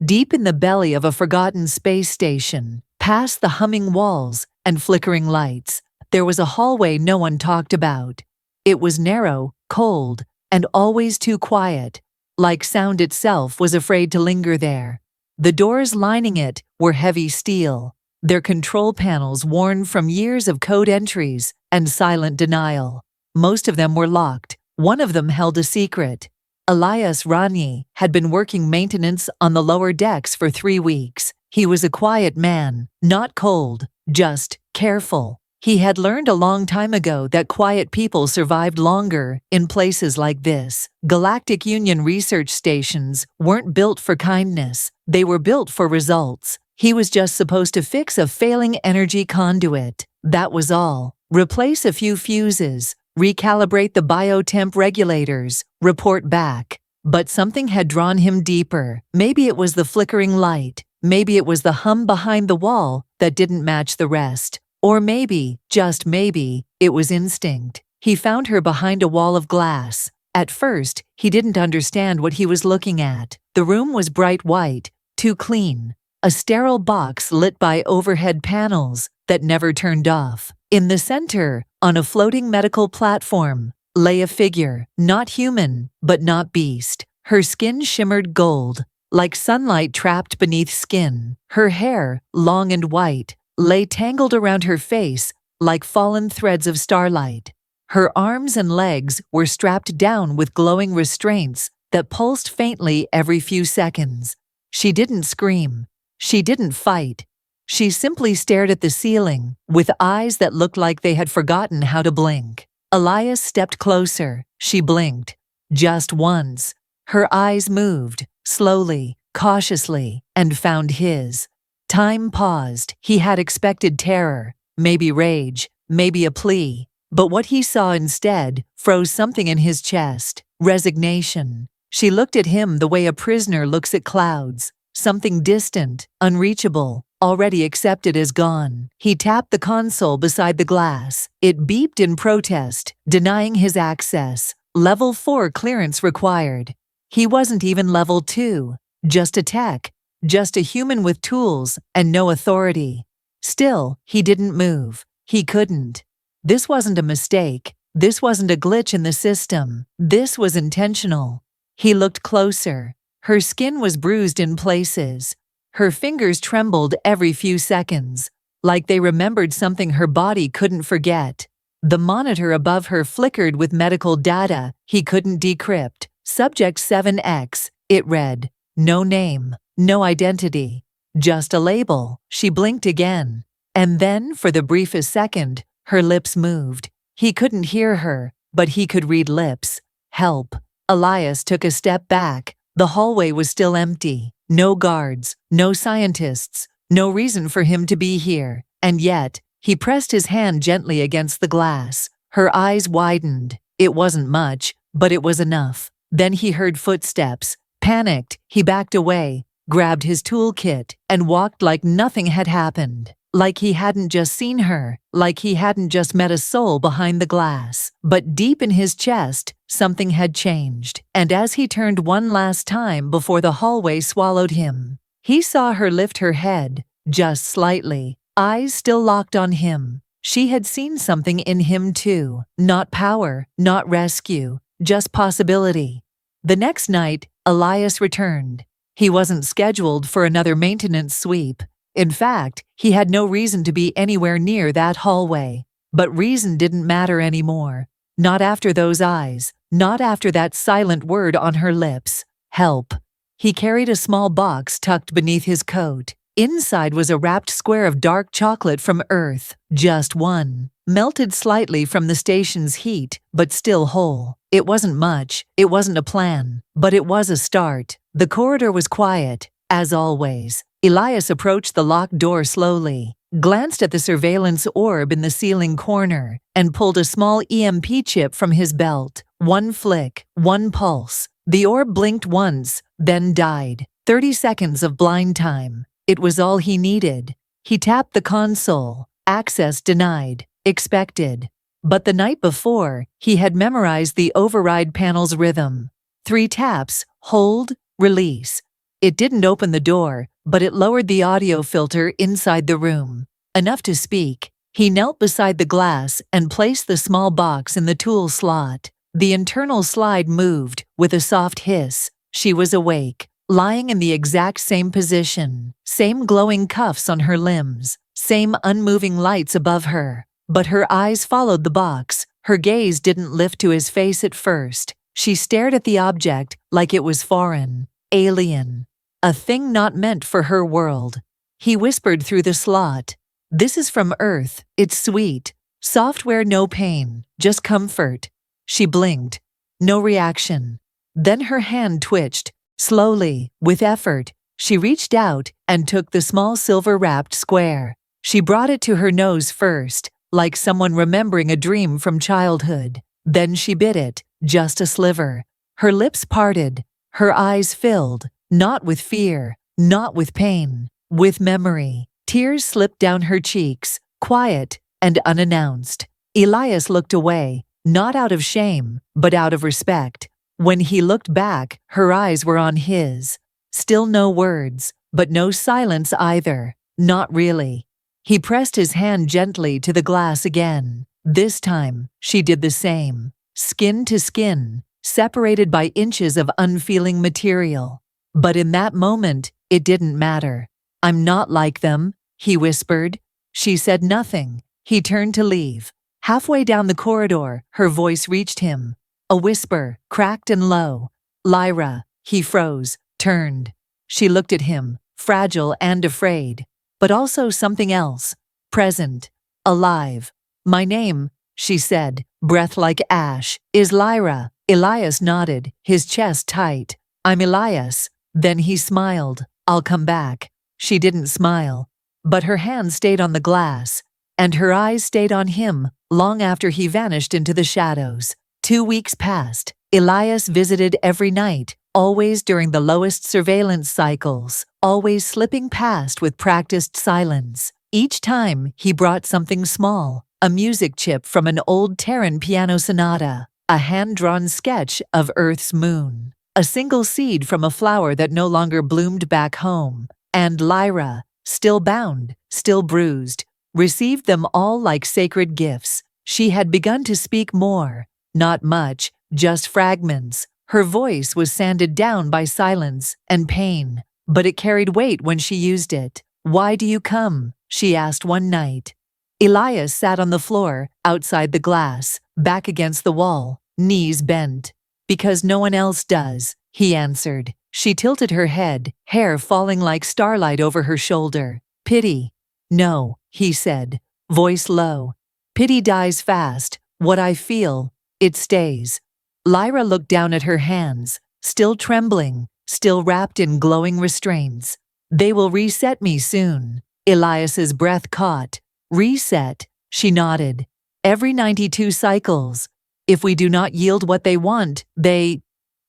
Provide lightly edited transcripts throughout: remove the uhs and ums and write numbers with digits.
Deep in the belly of a forgotten space station, past the humming walls and flickering lights, there was a hallway no one talked about. It was narrow, cold, and always too quiet, like sound itself was afraid to linger there. The doors lining it were heavy steel, their control panels worn from years of code entries and silent denial. Most of them were locked. One of them held a secret. Elias Rani had been working maintenance on the lower decks for 3 weeks. He was a quiet man, not cold, just careful. He had learned a long time ago that quiet people survived longer in places like this. Galactic Union research stations weren't built for kindness, they were built for results. He was just supposed to fix a failing energy conduit. That was all. Replace a few fuses, recalibrate the biotemp regulators, report back. But something had drawn him deeper. Maybe it was the flickering light. Maybe it was the hum behind the wall that didn't match the rest. Or maybe, just maybe, it was instinct. He found her behind a wall of glass. At first, he didn't understand what he was looking at. The room was bright white, too clean. A sterile box lit by overhead panels that never turned off. In the center, on a floating medical platform, lay a figure, not human, but not beast. Her skin shimmered gold, like sunlight trapped beneath skin. Her hair, long and white, lay tangled around her face like fallen threads of starlight. Her arms and legs were strapped down with glowing restraints that pulsed faintly every few seconds. She didn't scream. She didn't fight. She simply stared at the ceiling, with eyes that looked like they had forgotten how to blink. Elias stepped closer. She blinked. Just once. Her eyes moved, slowly, cautiously, and found his. Time paused. He had expected terror, maybe rage, maybe a plea. But what he saw instead froze something in his chest. Resignation. She looked at him the way a prisoner looks at clouds. Something distant, unreachable, already accepted as gone. He tapped the console beside the glass. It beeped in protest, denying his access. Level 4 clearance required. He wasn't even level 2. Just a tech. Just a human with tools and no authority. Still, he didn't move. He couldn't. This wasn't a mistake. This wasn't a glitch in the system. This was intentional. He looked closer. Her skin was bruised in places. Her fingers trembled every few seconds, like they remembered something her body couldn't forget. The monitor above her flickered with medical data he couldn't decrypt. Subject 7X, it read. No name, no identity, just a label. She blinked again. And then, for the briefest second, her lips moved. He couldn't hear her, but he could read lips. Help. Elias took a step back. The hallway was still empty. No guards, no scientists, no reason for him to be here. And yet, he pressed his hand gently against the glass. Her eyes widened. It wasn't much, but it was enough. Then he heard footsteps. Panicked, he backed away, grabbed his toolkit, and walked like nothing had happened. Like he hadn't just seen her, like he hadn't just met a soul behind the glass. But deep in his chest, something had changed. And as he turned one last time before the hallway swallowed him, he saw her lift her head, just slightly, eyes still locked on him. She had seen something in him too. Not power, not rescue, just possibility. The next night, Elias returned. He wasn't scheduled for another maintenance sweep. In fact, he had no reason to be anywhere near that hallway. But reason didn't matter anymore. Not after those eyes. Not after that silent word on her lips. Help. He carried a small box tucked beneath his coat. Inside was a wrapped square of dark chocolate from Earth. Just one. Melted slightly from the station's heat, but still whole. It wasn't much. It wasn't a plan. But it was a start. The corridor was quiet, as always. Elias approached the locked door slowly, glanced at the surveillance orb in the ceiling corner, and pulled a small EMP chip from his belt. One flick, one pulse. The orb blinked once, then died. 30 seconds of blind time. It was all he needed. He tapped the console. Access denied. Expected. But the night before, he had memorized the override panel's rhythm. 3 taps, hold, release. It didn't open the door, but it lowered the audio filter inside the room. Enough to speak. He knelt beside the glass and placed the small box in the tool slot. The internal slide moved with a soft hiss. She was awake, lying in the exact same position, same glowing cuffs on her limbs, same unmoving lights above her. But her eyes followed the box. Her gaze didn't lift to his face at first. She stared at the object like it was foreign, alien, a thing not meant for her world. He whispered through the slot, "This is from Earth. It's sweet. Software, no pain, just comfort." She blinked. No reaction. Then her hand twitched. Slowly, with effort, she reached out and took the small silver-wrapped square. She brought it to her nose first, like someone remembering a dream from childhood. Then she bit it, just a sliver. Her lips parted. Her eyes filled, not with fear, not with pain, with memory. Tears slipped down her cheeks, quiet and unannounced. Elias looked away, not out of shame, but out of respect. When he looked back, her eyes were on his. Still no words, but no silence either. Not really. He pressed his hand gently to the glass again. This time, she did the same. Skin to skin, separated by inches of unfeeling material. But in that moment, it didn't matter. "I'm not like them," he whispered. She said nothing. He turned to leave. Halfway down the corridor, her voice reached him. A whisper, cracked and low. "Lyra." He froze, turned. She looked at him, fragile and afraid. But also something else. Present. Alive. "My name," she said, breath like ash, "is Lyra." Elias nodded, his chest tight. "I'm Elias." Then he smiled. "I'll come back." She didn't smile. But her hand stayed on the glass, and her eyes stayed on him long after he vanished into the shadows. 2 weeks passed. Elias visited every night, always during the lowest surveillance cycles, always slipping past with practiced silence. Each time, he brought something small, a music chip from an old Terran piano sonata, a hand-drawn sketch of Earth's moon, a single seed from a flower that no longer bloomed back home. And Lyra, still bound, still bruised, received them all like sacred gifts. She had begun to speak more. Not much, just fragments. Her voice was sanded down by silence and pain, but it carried weight when she used it. "Why do you come?" she asked one night. Elias sat on the floor, outside the glass, back against the wall, knees bent. "Because no one else does," he answered. She tilted her head, hair falling like starlight over her shoulder. "Pity." "No," he said, voice low. "Pity dies fast. What I feel, it stays." Lyra looked down at her hands, still trembling, still wrapped in glowing restraints. "They will reset me soon." Elias's breath caught. "Reset," she nodded. "Every 92 cycles. If we do not yield what they want, they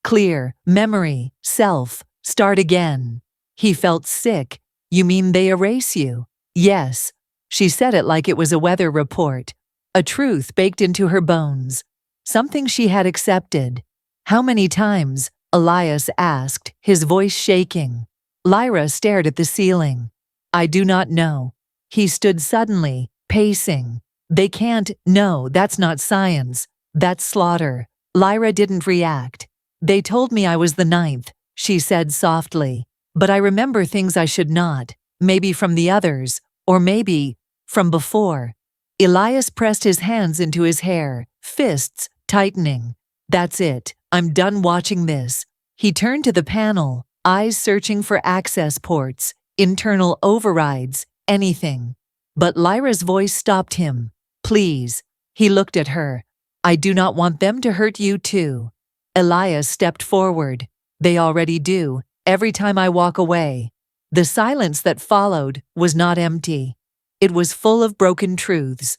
clear, memory, self, start again." He felt sick. "You mean they erase you?" "Yes." She said it like it was a weather report, a truth baked into her bones, something she had accepted. "How many times?" Elias asked, his voice shaking. Lyra stared at the ceiling. "I do not know." He stood suddenly, pacing. "They can't. No, that's not science. That's slaughter." Lyra didn't react. "They told me I was the 9th, she said softly. "But I remember things I should not. Maybe from the others, or maybe from before." Elias pressed his hands into his hair, fists tightening. "That's it. I'm done watching this." He turned to the panel, eyes searching for access ports, internal overrides, anything. But Lyra's voice stopped him. "Please." He looked at her. "I do not want them to hurt you too." Elias stepped forward. "They already do, every time I walk away." The silence that followed was not empty. It was full of broken truths.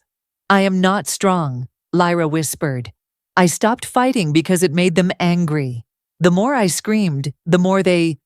"I am not strong," Lyra whispered. "I stopped fighting because it made them angry. The more I screamed, the more they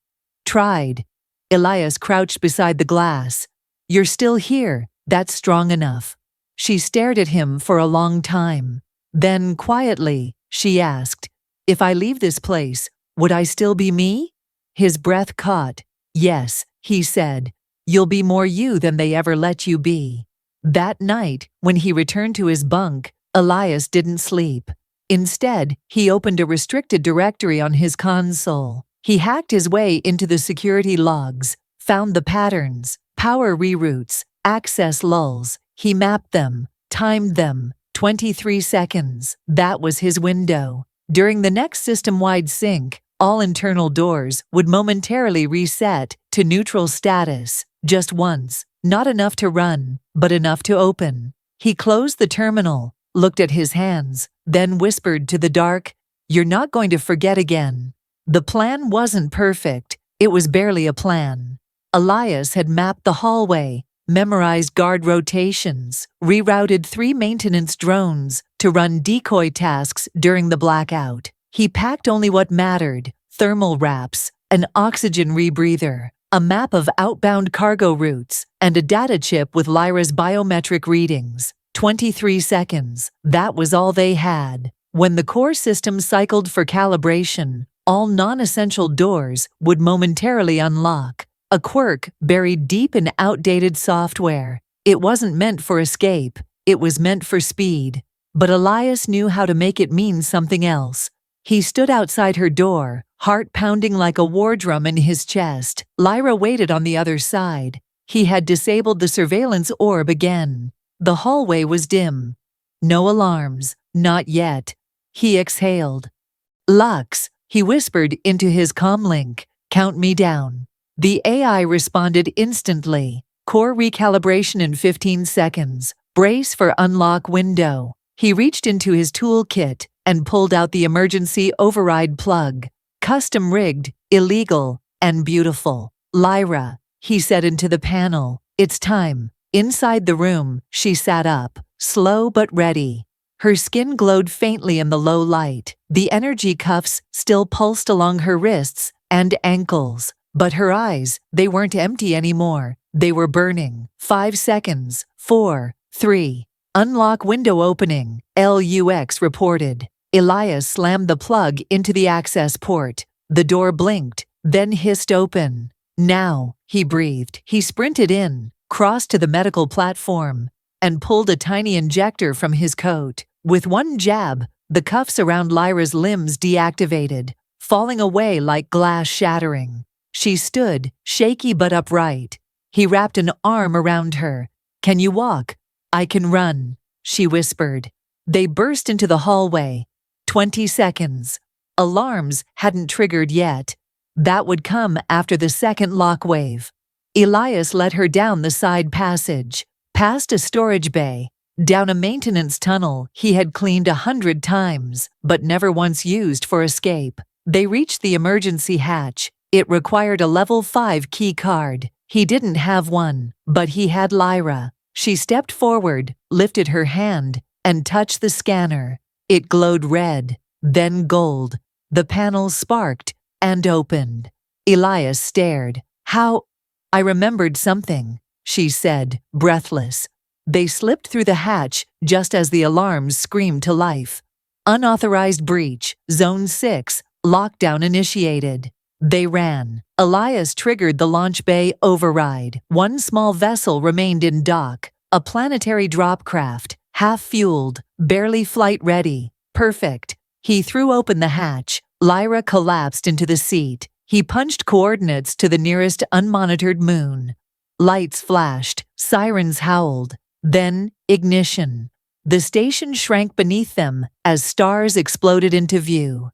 tried." Elias crouched beside the glass. "You're still here. That's strong enough." She stared at him for a long time. Then, quietly, she asked, "If I leave this place, would I still be me?" His breath caught. "Yes," he said. "You'll be more you than they ever let you be." That night, when he returned to his bunk, Elias didn't sleep. Instead, he opened a restricted directory on his console. He hacked his way into the security logs, found the patterns, power reroutes, access lulls. He mapped them, timed them, 23 seconds. That was his window. During the next system-wide sync, all internal doors would momentarily reset to neutral status, just once, not enough to run, but enough to open. He closed the terminal, looked at his hands, then whispered to the dark, "You're not going to forget again." The plan wasn't perfect, it was barely a plan. Elias had mapped the hallway, memorized guard rotations, rerouted 3 maintenance drones to run decoy tasks during the blackout. He packed only what mattered: thermal wraps, an oxygen rebreather, a map of outbound cargo routes, and a data chip with Lyra's biometric readings. 23 seconds, that was all they had. When the core system cycled for calibration, all non-essential doors would momentarily unlock. A quirk buried deep in outdated software. It wasn't meant for escape, it was meant for speed. But Elias knew how to make it mean something else. He stood outside her door, heart pounding like a war drum in his chest. Lyra waited on the other side. He had disabled the surveillance orb again. The hallway was dim. No alarms, not yet. He exhaled. "Lux," he whispered into his comlink, "count me down." The AI responded instantly. "Core recalibration in 15 seconds. Brace for unlock window." He reached into his toolkit and pulled out the emergency override plug. "Custom-rigged, illegal, and beautiful." "Lyra," he said into the panel, "it's time." Inside the room, she sat up, slow but ready. Her skin glowed faintly in the low light. The energy cuffs still pulsed along her wrists and ankles. But her eyes, they weren't empty anymore. They were burning. 5 seconds. 4, 3. "Unlock window opening," LUX reported. Elias slammed the plug into the access port. The door blinked, then hissed open. "Now," he breathed. He sprinted in, crossed to the medical platform, and pulled a tiny injector from his coat. With one jab, the cuffs around Lyra's limbs deactivated, falling away like glass shattering. She stood, shaky but upright. He wrapped an arm around her. "Can you walk?" "I can run," she whispered. They burst into the hallway. 20 seconds. Alarms hadn't triggered yet. That would come after the second lock wave. Elias led her down the side passage, past a storage bay, down a maintenance tunnel he had cleaned 100 times, but never once used for escape. They reached the emergency hatch. It required a level 5 key card. He didn't have one, but he had Lyra. She stepped forward, lifted her hand, and touched the scanner. It glowed red, then gold. The panel sparked and opened. Elias stared. "How?" "I remembered something," she said, breathless. They slipped through the hatch just as the alarms screamed to life. "Unauthorized breach, Zone 6, lockdown initiated." They ran. Elias triggered the launch bay override. One small vessel remained in dock, a planetary drop craft, half-fueled, barely flight-ready. Perfect. He threw open the hatch. Lyra collapsed into the seat. He punched coordinates to the nearest unmonitored moon. Lights flashed, sirens howled. Then, ignition. The station shrank beneath them as stars exploded into view.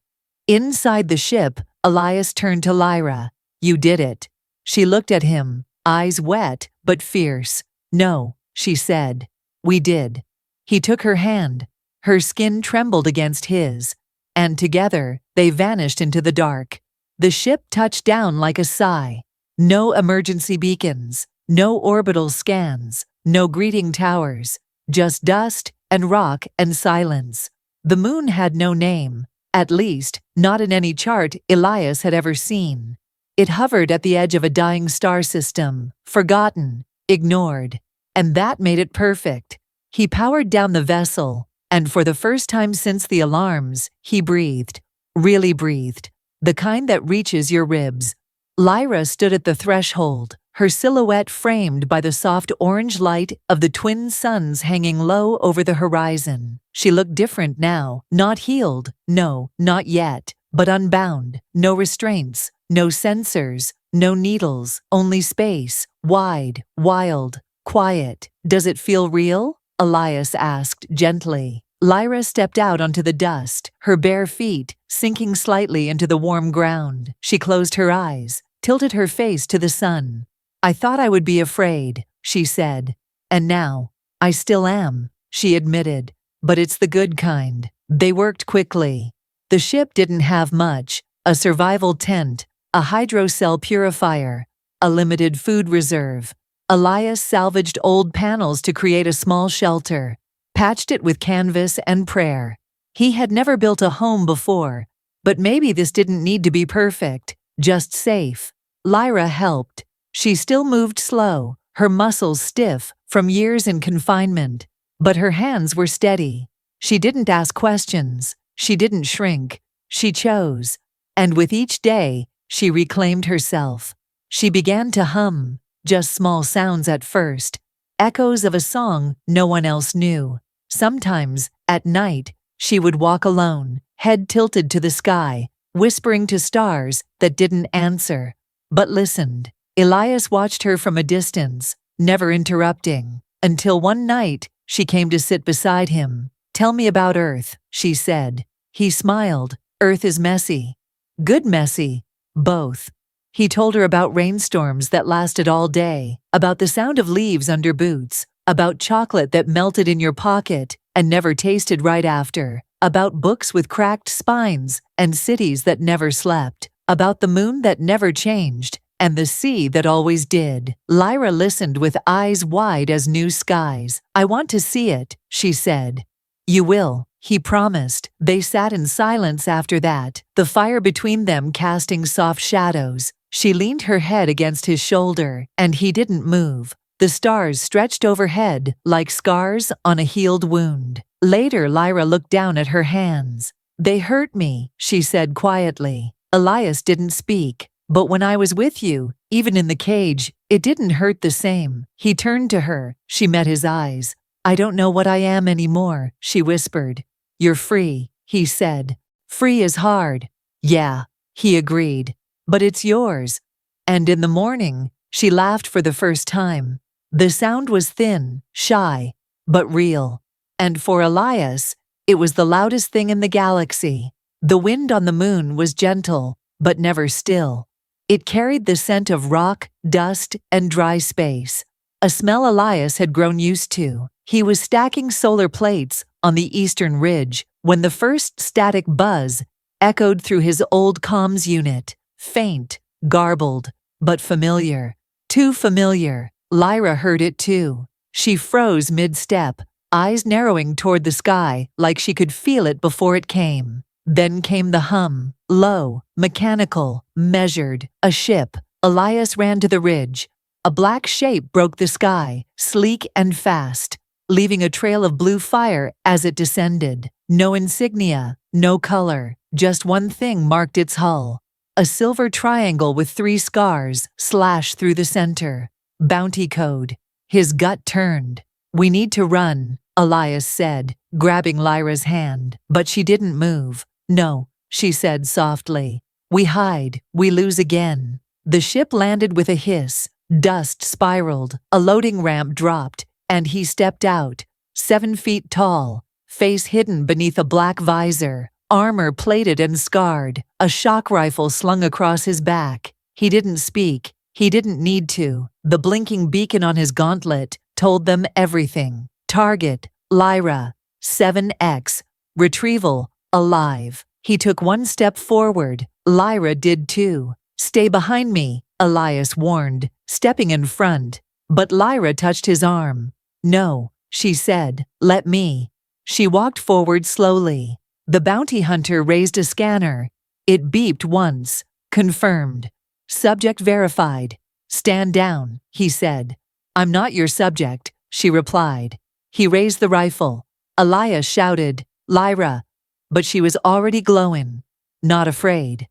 Inside the ship, Elias turned to Lyra. "You did it." She looked at him, eyes wet but fierce. "No," she said. "We did." He took her hand. Her skin trembled against his, and together they vanished into the dark. The ship touched down like a sigh. No emergency beacons, no orbital scans, no greeting towers, just dust and rock and silence. The moon had no name. At least, not in any chart Elias had ever seen. It hovered at the edge of a dying star system, forgotten, ignored. And that made it perfect. He powered down the vessel, and for the first time since the alarms, he breathed. Really breathed. The kind that reaches your ribs. Lyra stood at the threshold, her silhouette framed by the soft orange light of the twin suns hanging low over the horizon. She looked different now, not healed, no, not yet, but unbound, no restraints, no sensors, no needles, only space, wide, wild, quiet. Does it feel real? Elias asked gently. Lyra stepped out onto the dust, her bare feet sinking slightly into the warm ground. She closed her eyes, tilted her face to the sun. I thought I would be afraid, she said. And now, I still am, she admitted. But it's the good kind. They worked quickly. The ship didn't have much: a survival tent, a hydrocell purifier, a limited food reserve. Elias salvaged old panels to create a small shelter, patched it with canvas and prayer. He had never built a home before, but maybe this didn't need to be perfect, just safe. Lyra helped. She still moved slow, her muscles stiff from years in confinement, but her hands were steady. She didn't ask questions. She didn't shrink. She chose. And with each day, she reclaimed herself. She began to hum, just small sounds at first, echoes of a song no one else knew. Sometimes, at night, she would walk alone, head tilted to the sky, whispering to stars that didn't answer, but listened. Elias watched her from a distance, never interrupting, until one night she came to sit beside him. Tell me about Earth, she said. He smiled. Earth is messy. Good messy. Both. He told her about rainstorms that lasted all day, about the sound of leaves under boots, about chocolate that melted in your pocket and never tasted right after, about books with cracked spines and cities that never slept, about the moon that never changed and the sea that always did. Lyra listened with eyes wide as new skies. I want to see it, she said. You will, he promised. They sat in silence after that, the fire between them casting soft shadows. She leaned her head against his shoulder, and he didn't move. The stars stretched overhead like scars on a healed wound. Later, Lyra looked down at her hands. They hurt me, she said quietly. Elias didn't speak. But when I was with you, even in the cage, it didn't hurt the same. He turned to her. She met his eyes. I don't know what I am anymore, she whispered. You're free, he said. Free is hard. Yeah, he agreed. But it's yours. And in the morning, she laughed for the first time. The sound was thin, shy, but real. And for Elias, it was the loudest thing in the galaxy. The wind on the moon was gentle, but never still. It carried the scent of rock, dust, and dry space, a smell Elias had grown used to. He was stacking solar plates on the eastern ridge when the first static buzz echoed through his old comms unit, faint, garbled, but familiar. Too familiar. Lyra heard it too. She froze mid-step, eyes narrowing toward the sky like she could feel it before it came. Then came the hum, low, mechanical, measured. A ship. Elias ran to the ridge. A black shape broke the sky, sleek and fast, leaving a trail of blue fire as it descended. No insignia, no color, just one thing marked its hull. A silver triangle with 3 scars slashed through the center. Bounty code. His gut turned. We need to run, Elias said, grabbing Lyra's hand. But she didn't move. No, she said softly. We hide, we lose again. The ship landed with a hiss. Dust spiraled, a loading ramp dropped, and he stepped out, 7 feet tall, face hidden beneath a black visor, armor plated and scarred, a shock rifle slung across his back. He didn't speak. He didn't need to. The blinking beacon on his gauntlet told them everything. Target, Lyra, 7X, retrieval, alive. He took 1 step forward. Lyra did too. Stay behind me, Elias warned, stepping in front. But Lyra touched his arm. No, she said, let me. She walked forward slowly. The bounty hunter raised a scanner. It beeped once. Confirmed. Subject verified. Stand down, he said. I'm not your subject, she replied. He raised the rifle. Elias shouted, Lyra. But she was already glowing. Not afraid.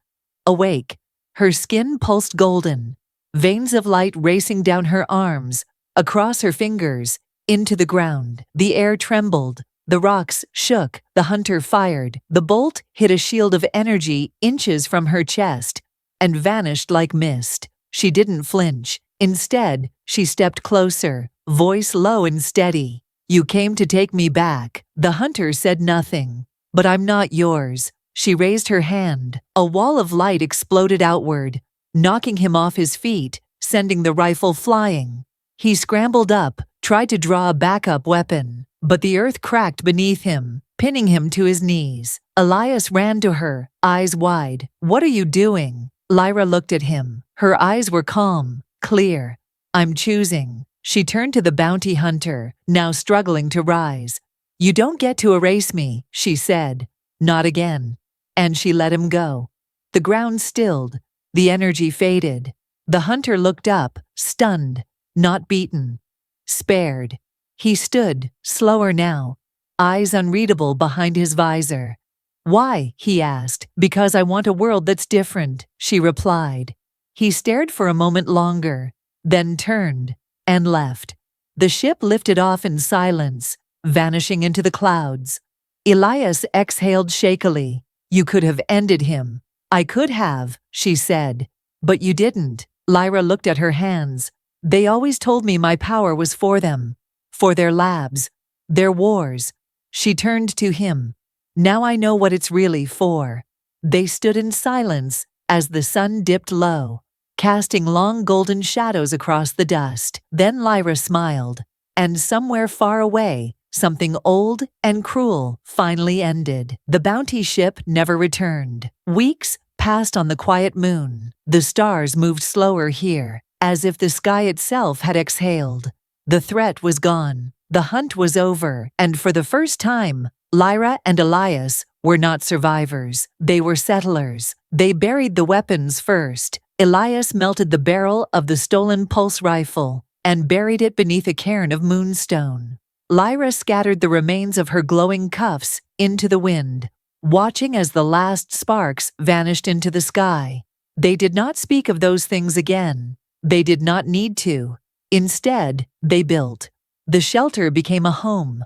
Awake. Her skin pulsed golden, veins of light racing down her arms, across her fingers, into the ground. The air trembled, the rocks shook, the hunter fired. The bolt hit a shield of energy inches from her chest and vanished like mist. She didn't flinch. Instead, she stepped closer, voice low and steady. "You came to take me back." The hunter said nothing. "But I'm not yours." She raised her hand. A wall of light exploded outward, knocking him off his feet, sending the rifle flying. He scrambled up, tried to draw a backup weapon, but the earth cracked beneath him, pinning him to his knees. Elias ran to her, eyes wide. "What are you doing?" Lyra looked at him. Her eyes were calm, clear. "I'm choosing." She turned to the bounty hunter, now struggling to rise. "You don't get to erase me," she said. "Not again." And she let him go. The ground stilled. The energy faded. The hunter looked up, stunned, not beaten, spared. He stood, slower now, eyes unreadable behind his visor. "Why?" he asked. "Because I want a world that's different," she replied. He stared for a moment longer, then turned and left. The ship lifted off in silence, vanishing into the clouds. Elias exhaled shakily. "You could have ended him." "I could have," she said. "But you didn't." Lyra looked at her hands. "They always told me my power was for them, for their labs, their wars." She turned to him. "Now I know what it's really for." They stood in silence as the sun dipped low, casting long golden shadows across the dust. Then Lyra smiled, and somewhere far away, something old and cruel finally ended. The bounty ship never returned. Weeks passed on the quiet moon. The stars moved slower here, as if the sky itself had exhaled. The threat was gone. The hunt was over, and for the first time, Lyra and Elias were not survivors. They were settlers. They buried the weapons first. Elias melted the barrel of the stolen pulse rifle and buried it beneath a cairn of moonstone. Lyra scattered the remains of her glowing cuffs into the wind, watching as the last sparks vanished into the sky. They did not speak of those things again. They did not need to. Instead, they built. The shelter became a home.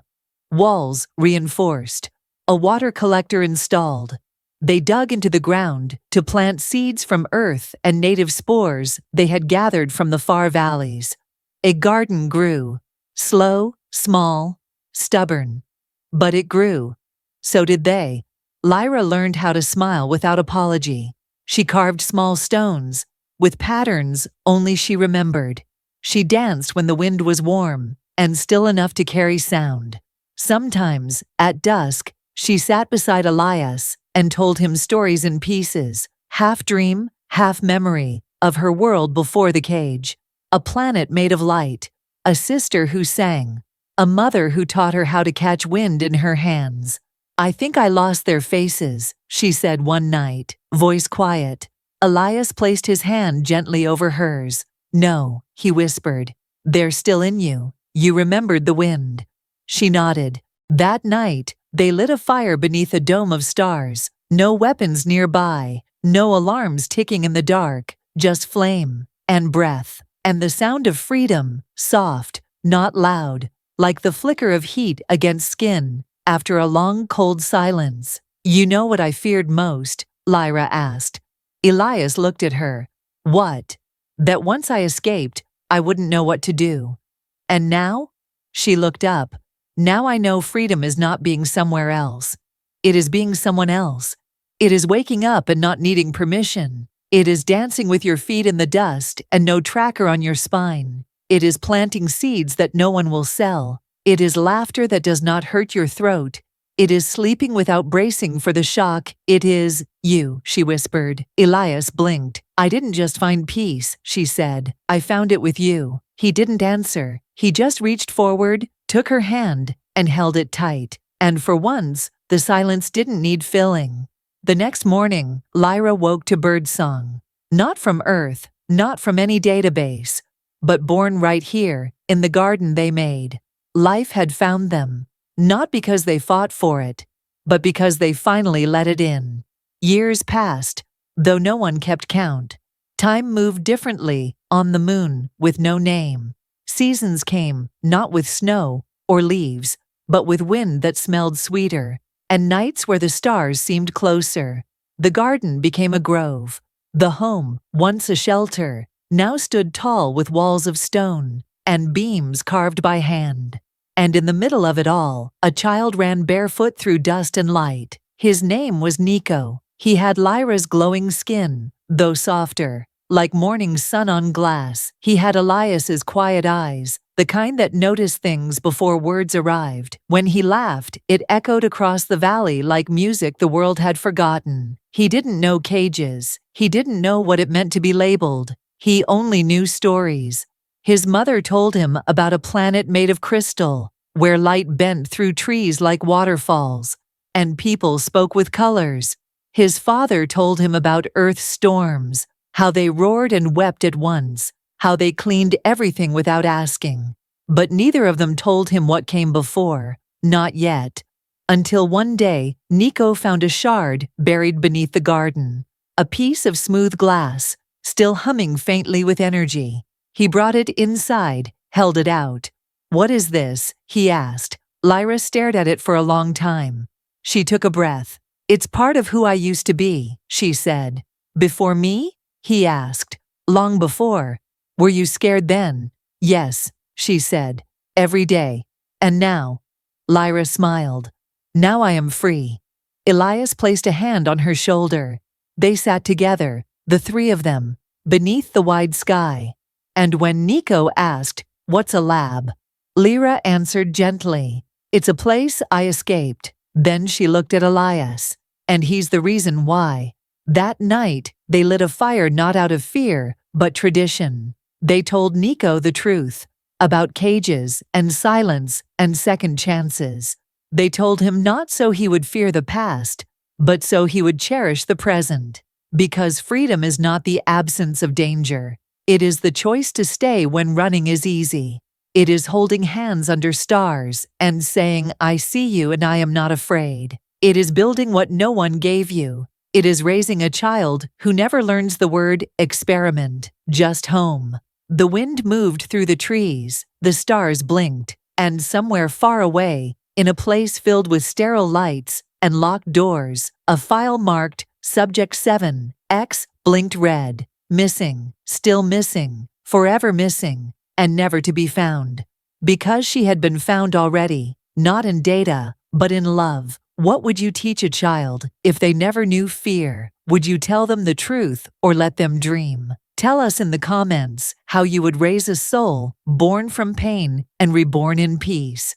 Walls reinforced. A water collector installed. They dug into the ground to plant seeds from earth and native spores they had gathered from the far valleys. A garden grew. Slow, small, stubborn. But it grew. So did they. Lyra learned how to smile without apology. She carved small stones, with patterns only she remembered. She danced when the wind was warm and still enough to carry sound. Sometimes, at dusk, she sat beside Elias and told him stories in pieces, half dream, half memory, of her world before the cage. A planet made of light, a sister who sang, a mother who taught her how to catch wind in her hands. "I think I lost their faces," she said one night, voice quiet. Elias placed his hand gently over hers. "No," he whispered. "They're still in you. You remembered the wind." She nodded. That night, they lit a fire beneath a dome of stars. No weapons nearby, no alarms ticking in the dark, just flame and breath, and the sound of freedom, soft, not loud, like the flicker of heat against skin after a long cold silence. "You know what I feared most?" Lyra asked. Elias looked at her. "What?" "That once I escaped, I wouldn't know what to do." "And now?" She looked up. "Now I know freedom is not being somewhere else. It is being someone else. It is waking up and not needing permission. It is dancing with your feet in the dust and no tracker on your spine. It is planting seeds that no one will sell. It is laughter that does not hurt your throat. It is sleeping without bracing for the shock. It is you," she whispered. Elias blinked. "I didn't just find peace," she said. "I found it with you." He didn't answer. He just reached forward, took her hand, and held it tight. And for once, the silence didn't need filling. The next morning, Lyra woke to birdsong. Not from Earth, not from any database, but born right here, in the garden they made. Life had found them, not because they fought for it, but because they finally let it in. Years passed, though no one kept count. Time moved differently on the moon with no name. Seasons came, not with snow or leaves, but with wind that smelled sweeter, and nights where the stars seemed closer. The garden became a grove. The home, once a shelter, now stood tall with walls of stone and beams carved by hand. And in the middle of it all, a child ran barefoot through dust and light. His name was Nico. He had Lyra's glowing skin, though softer, like morning sun on glass. He had Elias's quiet eyes, the kind that noticed things before words arrived. When he laughed, it echoed across the valley like music the world had forgotten. He didn't know cages. He didn't know what it meant to be labeled. He only knew stories. His mother told him about a planet made of crystal, where light bent through trees like waterfalls, and people spoke with colors. His father told him about Earth's storms, how they roared and wept at once, how they cleaned everything without asking. But neither of them told him what came before, not yet. Until one day, Nico found a shard buried beneath the garden, a piece of smooth glass, still humming faintly with energy. He brought it inside, held it out. "What is this?" he asked. Lyra stared at it for a long time. She took a breath. "It's part of who I used to be," she said. "Before me?" he asked. "Long before. Were you scared then?" "Yes," she said. "Every day. And now?" Lyra smiled. "Now I am free." Elias placed a hand on her shoulder. They sat together, the three of them, beneath the wide sky. And when Nico asked, "What's a lab?" Lyra answered gently, "It's a place I escaped." Then she looked at Elias. "And he's the reason why." That night, they lit a fire not out of fear, but tradition. They told Nico the truth about cages and silence and second chances. They told him not so he would fear the past, but so he would cherish the present. Because freedom is not the absence of danger. It is the choice to stay when running is easy. It is holding hands under stars and saying, "I see you and I am not afraid." It is building what no one gave you. It is raising a child who never learns the word experiment, just home. The wind moved through the trees, the stars blinked, and somewhere far away, in a place filled with sterile lights and locked doors, a file marked Subject 7, X, blinked red. Missing, still missing, forever missing, and never to be found. Because she had been found already, not in data, but in love. What would you teach a child if they never knew fear? Would you tell them the truth or let them dream? Tell us in the comments how you would raise a soul born from pain and reborn in peace.